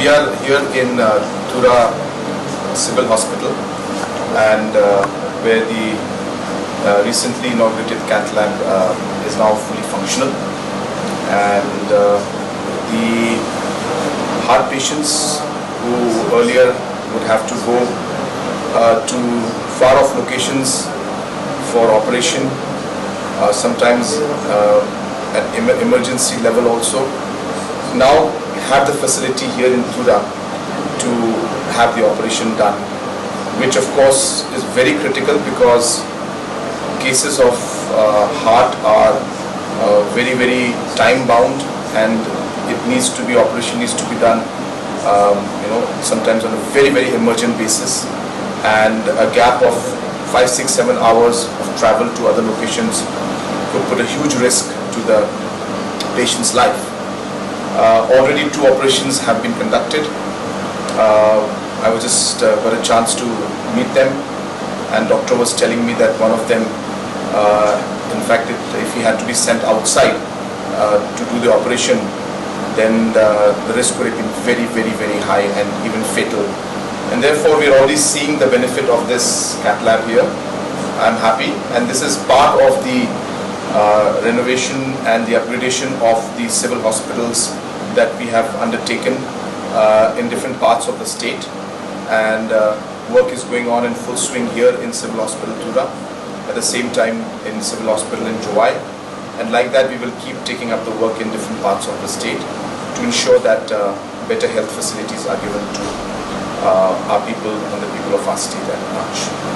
We are here in Tura Civil Hospital, and where the recently inaugurated cath lab is now fully functional, and the heart patients who earlier would have to go to far off locations for operation, sometimes at emergency level also, now have the facility here in Tura to have the operation done, which of course is very critical because cases of heart are very time bound, and operation needs to be done sometimes on a very emergent basis, and a gap of 5, 6, 7 hours of travel to other locations could put a huge risk to the patient's life. Already 2 operations have been conducted. I was just got a chance to meet them, and doctor was telling me that one of them, in fact, if he had to be sent outside to do the operation, then the risk would have been very high and even fatal. And therefore, we are already seeing the benefit of this cath lab here. I'm happy, and this is part of the renovation and the upgradation of the civil hospitals that we have undertaken in different parts of the state, and work is going on in full swing here in Civil Hospital Tura, at the same time in Civil Hospital in Jowai, and like that we will keep taking up the work in different parts of the state to ensure that better health facilities are given to our people and the people of our state at large.